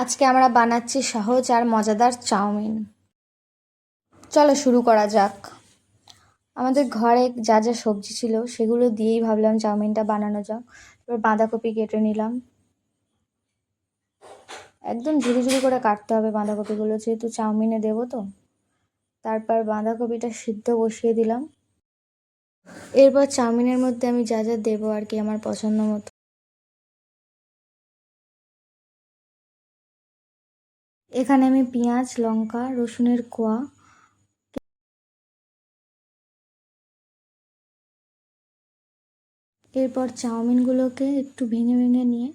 আজকে আমরা বানাচ্ছি সহজ আর মজাদার চাউমিন। চলো শুরু করা যাক। আমাদের ঘরে যা যা সবজি ছিল সেগুলো দিয়েই ভাবলাম চাউমিনটা বানানো যাক। এবার বাঁধাকপি কেটে নিলাম, একদম ঝুড়ি ঝুড়ি করে কাটতে হবে বাঁধাকপিগুলো, যেহেতু চাউমিনে দেবো তো। তারপর বাঁধাকপিটা সিদ্ধ বসিয়ে দিলাম। এরপর চাউমিনের মধ্যে আমি যা যা দেবো আর কি আমার পছন্দ মতো, এখানে আমি পেঁয়াজ, লঙ্কা, রসুনের কোয়া, এরপর চাউমিনগুলোকে একটু ভেঙে ভেঙে নিয়ে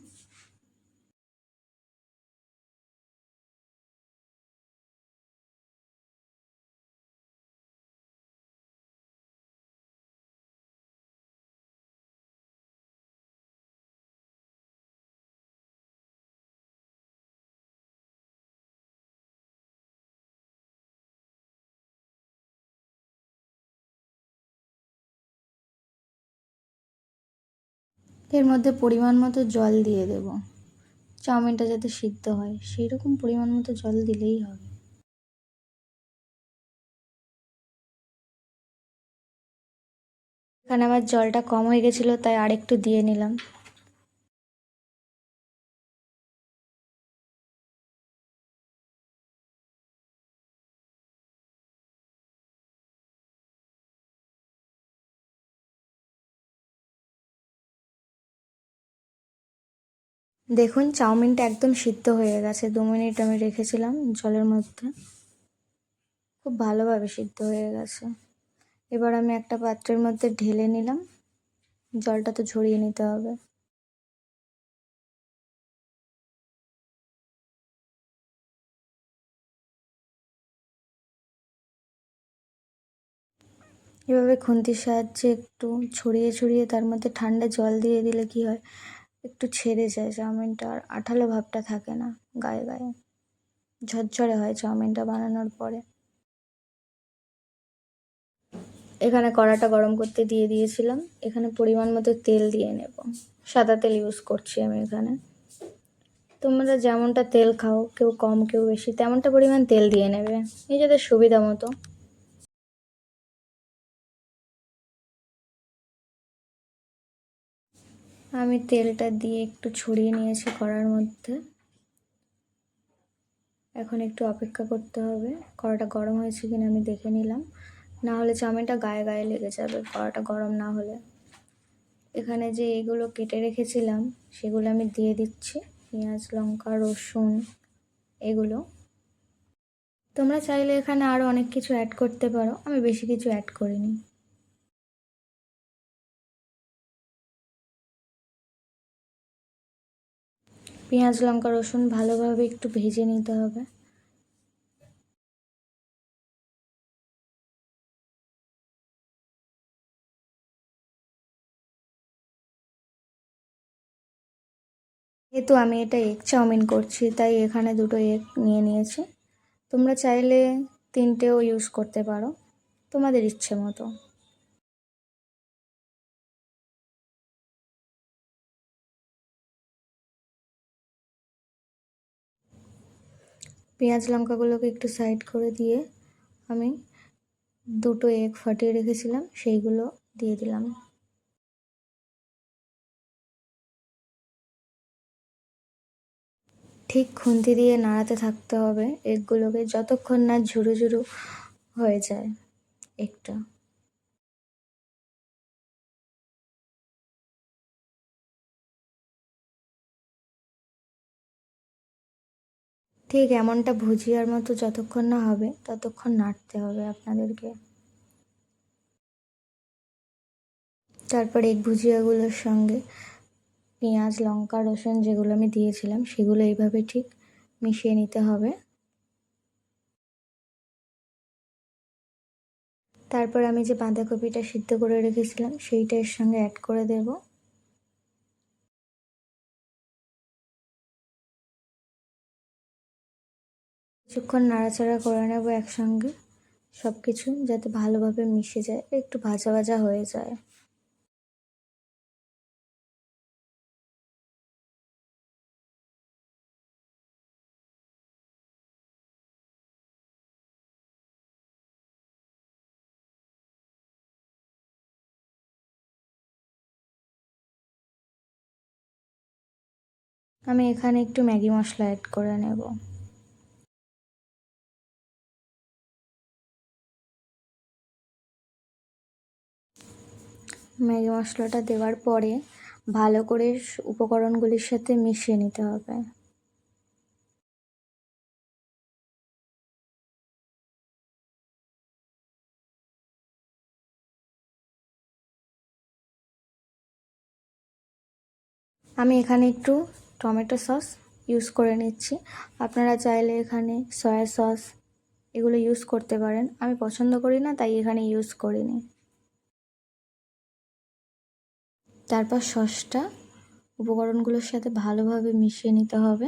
এর মধ্যে পরিমাণ মতো জল দিয়ে দেব। চাউমিনটা যাতে সিদ্ধ হয় সেই রকম পরিমাণ মতো জল দিলেই হবে। এখানে আমার জলটা কম হয়ে গেছিলো তাই আরেকটু দিয়ে নিলাম। দেখুন চাউমিনটা একদম সিদ্ধ হয়ে গেছে, 2 মিনিট আমি রেখেছিলাম জলের মধ্যে, খুব ভালোভাবে সিদ্ধ হয়ে গেছে। এবার আমি একটা পাত্রের মধ্যে ঢেলে নিলাম, জলটা তো ঝরিয়ে নিতে হবে। এভাবে খুন্তির সাহায্যে একটু ছড়িয়ে ছড়িয়ে তার মধ্যে ঠান্ডা জল দিয়ে দিলে কি হয়, একটু ছেড়ে যায় চাউমিনটা, আর আঠালো ভাবটা থাকে না গায়ে গায়ে, ঝরঝরে হয় চাউমিনটা বানানোর পরে। এখানে কড়াটা গরম করতে দিয়ে দিয়েছিলাম, এখানে পরিমাণ মতো তেল দিয়ে নেব। সাদা তেল ইউজ করছি আমি এখানে। তোমরা যেমনটা তেল খাও, কেউ কম কেউ বেশি, তেমনটা পরিমাণ তেল দিয়ে নেবে নিজেদের সুবিধা মতো। আমি তেলটা দিয়ে একটু ছড়িয়ে নিয়েছি কড়ার মধ্যে। এখন একটু অপেক্ষা করতে হবে, কড়াটা গরম হয়েছে কিনা আমি দেখে নিলাম, না হলে চাউমিনটা গায়ে গায়ে লেগে যাবে কড়াটা গরম না হলে। এখানে যে এগুলো কেটে রেখেছিলাম সেগুলো আমি দিয়ে দিচ্ছি, পেঁয়াজ, লঙ্কা, রসুন এগুলো। তোমরা চাইলে এখানে আরও অনেক কিছু অ্যাড করতে পারো, আমি বেশি কিছু অ্যাড করিনি। পেঁয়াজ, লঙ্কা, রসুন ভালোভাবে একটু ভেজে নিতে হবে। যেহেতু আমি এটা এগ চাউমিন করছি তাই এখানে 2টো এগ নিয়ে নিয়েছি। তোমরা চাইলে 3টেও ইউজ করতে পারো, তোমাদের ইচ্ছে মতো। পেঁয়াজ লঙ্কাগুলোকে একটু সাইড করে দিয়ে আমি 2টো এগ ফাটিয়ে রেখেছিলাম সেইগুলো দিয়ে দিলাম। ঠিক খুন্তি দিয়ে নাড়াতে থাকতে হবে এগগুলোকে, যতক্ষণ না ঝুরু ঝুরু হয়ে যায় এগটা। ঠিক এমনটা ভুজিয়ার মতো যতক্ষণ না হবে ততক্ষণ নাড়তে হবে আপনাদেরকে। তারপর এগ ভুজিয়াগুলোর সঙ্গে পেঁয়াজ, লঙ্কা, রসুন যেগুলো আমি দিয়েছিলাম সেগুলো এইভাবে ঠিক মিশিয়ে নিতে হবে। তারপর আমি যে বাঁধাকপিটা সিদ্ধ করে রেখেছিলাম সেইটা এর সঙ্গে অ্যাড করে দেব। কিছুক্ষণ নাড়াচাড়া করে নেব একসঙ্গে, সব কিছু যাতে ভালোভাবে মিশে যায়, একটু ভাজা ভাজা হয়ে যায়। আমি এখানে একটু ম্যাগি মশলা অ্যাড করে নেব। ম্যাগি মশলাটা দেওয়ার পরে ভালো করে উপকরণগুলির সাথে মিশিয়ে নিতে হবে। আমি এখানে একটু টমেটো সস ইউজ করে নিচ্ছি। আপনারা চাইলে এখানে সয়া সস এগুলো ইউজ করতে পারেন। আমি পছন্দ করি না, তাই এখানে ইউজ করিনি। তারপর সসটা উপকরণগুলোর সাথে ভালোভাবে মিশিয়ে নিতে হবে।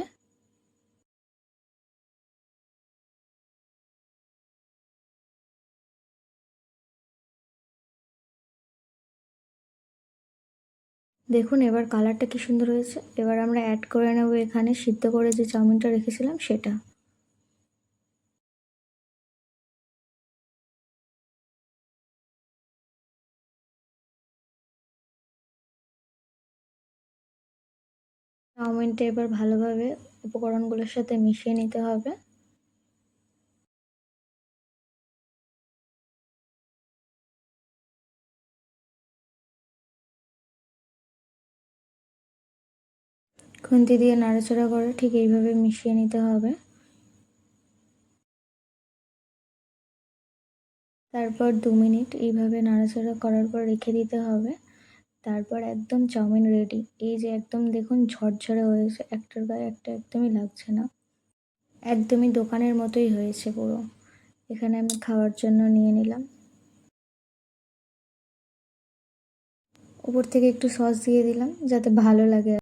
দেখুন এবার কালারটা কি সুন্দর হয়েছে। এবার আমরা অ্যাড করে নেব এখানে সিদ্ধ করে যে চাউমিনটা রেখেছিলাম সেটা। চাউমিনটা এবার ভালোভাবে উপকরণগুলোর সাথে মিশিয়ে নিতে হবে। খুন্তি দিয়ে নাড়াচাড়া করে ঠিক এইভাবে মিশিয়ে নিতে হবে। তারপর 2 মিনিট এইভাবে নাড়াচাড়া করার পর রেখে দিতে হবে। তারপর একদম চাউমিন রেডি। এই যে একদম দেখুন ঝরঝরে হয়েছে, একটার গায়ে একটা একদমই লাগছে না। একদমই দোকানের মতোই হয়েছে পুরো। এখানে আমি খাওয়ার জন্য নিয়ে নিলাম। উপর থেকে একটু সস দিয়ে দিলাম যাতে ভালো লাগে।